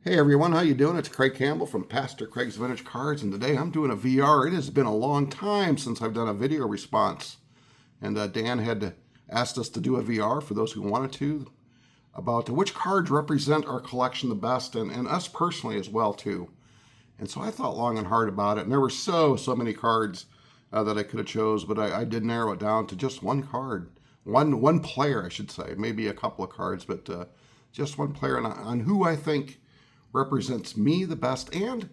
Hey everyone, how you doing? It's Craig Campbell from Pastor Craig's Vintage Cards, and today I'm doing a VR. It has been a long time since I've done a video response, and Dan had asked us to do a VR for those who wanted to about which cards represent our collection the best, and us personally as well too. And so I thought long and hard about it, and there were so many cards that I could have chose, but I did narrow it down to just one card, one player, I should say, maybe a couple of cards, but just one player on who I think represents me the best and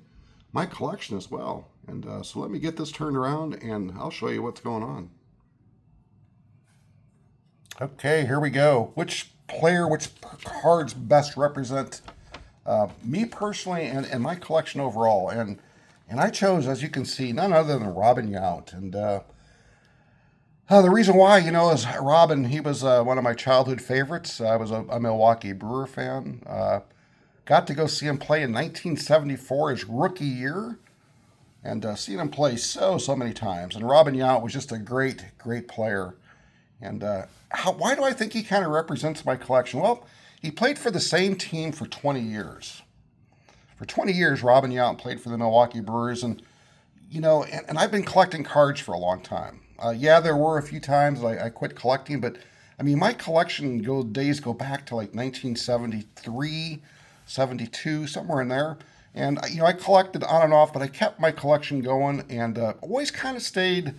my collection as well. And so let me get this turned around and I'll show you what's going on. Okay, here we go. Which cards best represent me personally and my collection overall? And I chose, as you can see, none other than Robin Yount. And the reason why, is Robin, he was one of my childhood favorites. I was a Milwaukee Brewer fan. Got to go see him play in 1974, his rookie year, and seen him play so many times. And Robin Yount was just a great player. And why do I think he kind of represents my collection? Well, he played for the same team for 20 years. For 20 years, Robin Yount played for the Milwaukee Brewers, and I've been collecting cards for a long time. There were a few times I quit collecting, but I mean, my collection days go back to like 1973. 72, somewhere in there. And, I collected on and off, but I kept my collection going and always kind of stayed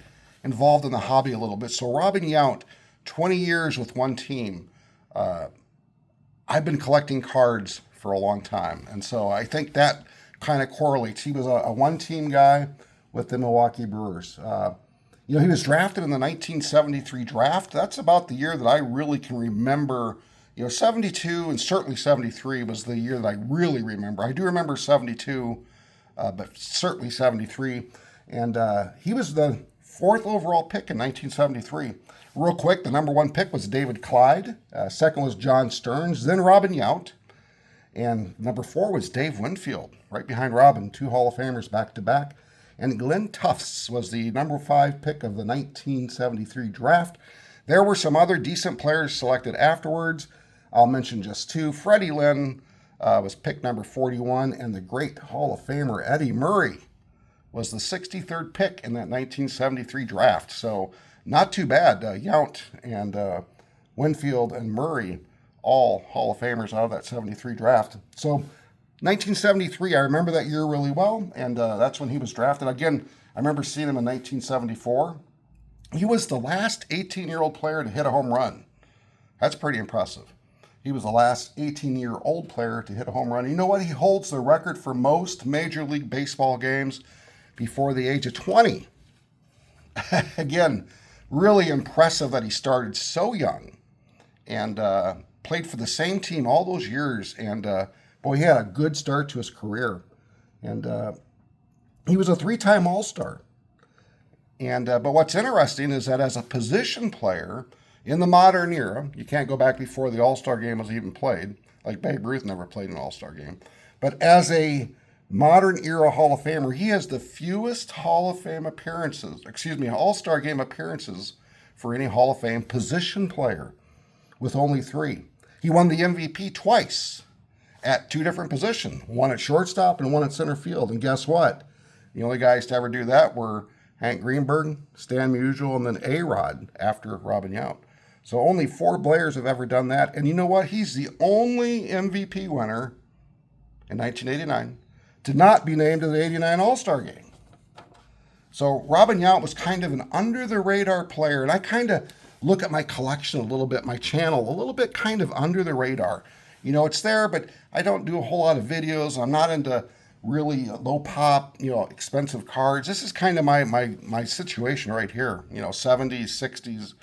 involved in the hobby a little bit. So Robin Yount, 20 years with one team. I've been collecting cards for a long time. And so I think that kind of correlates. He was a one-team guy with the Milwaukee Brewers. He was drafted in the 1973 draft. That's about the year that I really can remember. 72 and certainly 73 was the year that I really remember. I do remember 72, but certainly 73. And he was the fourth overall pick in 1973. Real quick, the number one pick was David Clyde. Second was John Stearns, then Robin Yount. And number 4 was Dave Winfield, right behind Robin, 2 Hall of Famers back to back. And Glenn Tufts was the number 5 pick of the 1973 draft. There were some other decent players selected afterwards. I'll mention just 2. Freddie Lynn was pick number 41, and the great Hall of Famer Eddie Murray was the 63rd pick in that 1973 draft. So not too bad. Yount and Winfield and Murray, all Hall of Famers out of that 73 draft. So 1973, I remember that year really well, and that's when he was drafted. Again, I remember seeing him in 1974. He was the last 18-year-old player to hit a home run. That's pretty impressive. He was the last 18-year-old player to hit a home run. You know what? He holds the record for most Major League Baseball games before the age of 20. Again, really impressive that he started so young and played for the same team all those years. And, he had a good start to his career. And he was a 3-time All-Star. And but what's interesting is that as a position player in the modern era, you can't go back before the All-Star game was even played. Like Babe Ruth never played an All-Star game. But as a modern era Hall of Famer, he has the fewest All-Star game appearances for any Hall of Fame position player, with only 3. He won the MVP twice at 2 different positions, one at shortstop and one at center field. And guess what? The only guys to ever do that were Hank Greenberg, Stan Musial, and then A-Rod after Robin Yount. So only 4 players have ever done that. And you know what? He's the only MVP winner in 1989 to not be named to the 89 All-Star game. So Robin Yount was kind of an under-the-radar player. And I kind of look at my collection a little bit, my channel, a little bit kind of under the radar. It's there, but I don't do a whole lot of videos. I'm not into really low pop, expensive cards. This is kind of my situation right here. 70s, 60s,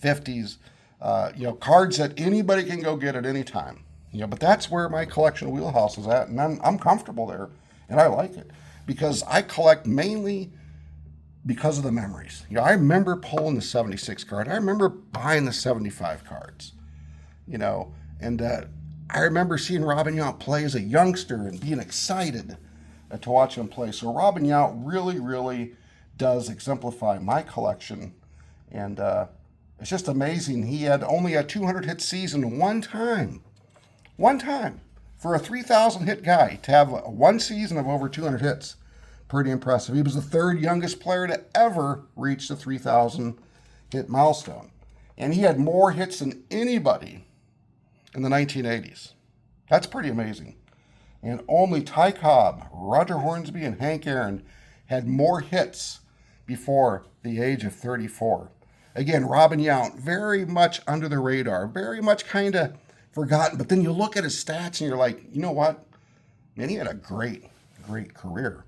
50s, cards that anybody can go get at any time. But that's where my collection wheelhouse is at, and I'm comfortable there, and I like it because I collect mainly because of the memories. I remember pulling the 76 card. I remember buying the 75 cards. And I remember seeing Robin Yount play as a youngster and being excited to watch him play. So Robin Yount really does exemplify my collection. And it's just amazing. He had only a 200 hit season one time. For a 3,000 hit guy to have one season of over 200 hits, pretty impressive. He was the third youngest player to ever reach the 3,000 hit milestone. And he had more hits than anybody in the 1980s. That's pretty amazing. And only Ty Cobb, Roger Hornsby, and Hank Aaron had more hits before the age of 34. Again, Robin Yount, very much under the radar, very much kind of forgotten. But then you look at his stats and you're like, you know what? Man, he had a great career.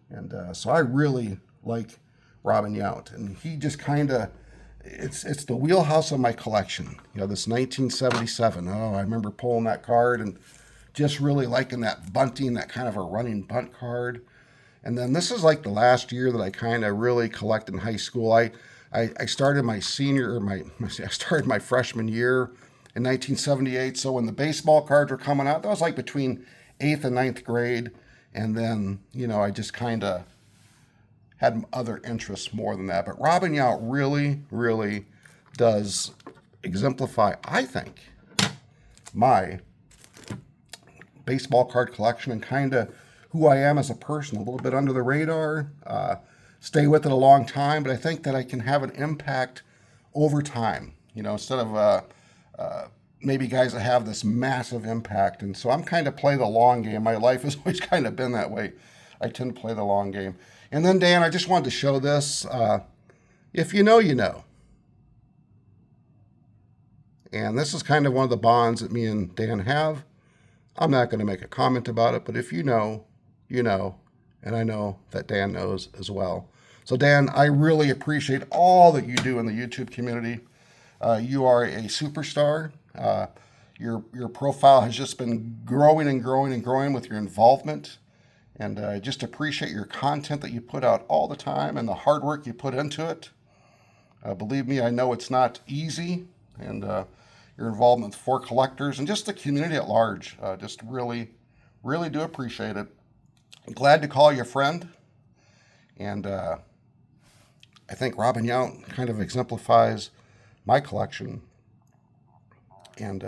And so I really like Robin Yount. And he just kind of, it's the wheelhouse of my collection. You know, this 1977. Oh, I remember pulling that card and just really liking that bunting, that kind of a running bunt card. And then this is like the last year that I kind of really collected in high school. I started my I started my freshman year in 1978. So when the baseball cards were coming out, that was like between 8th and 9th grade. And then, you know, I just kind of had other interests more than that. But Robin Yount really does exemplify, I think, my baseball card collection and kind of who I am as a person. A little bit under the radar, stay with it a long time, but I think that I can have an impact over time, you know, instead of maybe guys that have this massive impact. And so I'm kind of play the long game. My life has always kind of been that way. I tend to play the long game. And then, Dan, I just wanted to show this. If you know, you know. And this is kind of one of the bonds that me and Dan have. I'm not going to make a comment about it, but if you know, you know, and I know that Dan knows as well. So, Dan, I really appreciate all that you do in the YouTube community. You are a superstar. Your profile has just been growing and growing and growing with your involvement. And I just appreciate your content that you put out all the time and the hard work you put into it. Believe me, I know it's not easy. And your involvement for collectors and just the community at large. Just really do appreciate it. I'm glad to call you a friend. And I think Robin Yount kind of exemplifies my collection and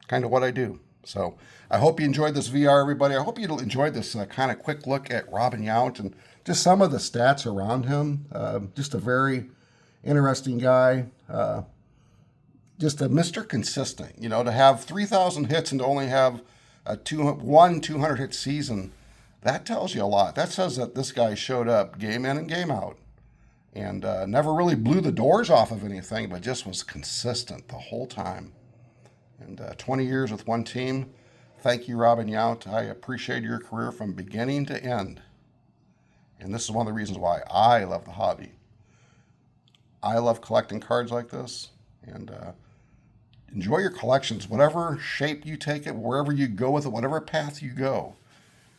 kind of what I do. So I hope you enjoyed this VR, everybody. I hope you enjoyed this kind of quick look at Robin Yount and just some of the stats around him. Just a very interesting guy. Just a Mr. Consistent, you know, to have 3,000 hits and to only have one 200 hit season, that tells you a lot. That says that this guy showed up game in and game out and never really blew the doors off of anything, but just was consistent the whole time. And 20 years with one team. Thank you, Robin Yount. I appreciate your career from beginning to end. And this is one of the reasons why I love the hobby. I love collecting cards like this. And enjoy your collections, whatever shape you take it, wherever you go with it, whatever path you go.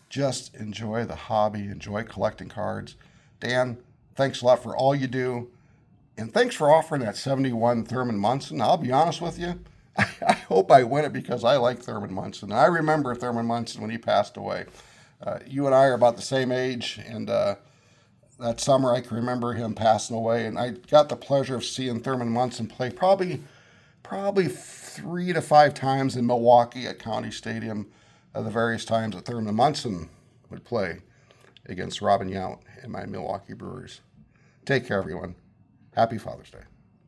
Just enjoy the hobby, enjoy collecting cards. Dan, thanks a lot for all you do. And thanks for offering that 71 Thurman Munson. I'll be honest with you, I hope I win it because I like Thurman Munson. I remember Thurman Munson when he passed away. You and I are about the same age, and that summer I can remember him passing away. And I got the pleasure of seeing Thurman Munson play probably 3 to 5 times in Milwaukee at County Stadium, the various times that Thurman Munson would play against Robin Yount and my Milwaukee Brewers. Take care, everyone. Happy Father's Day.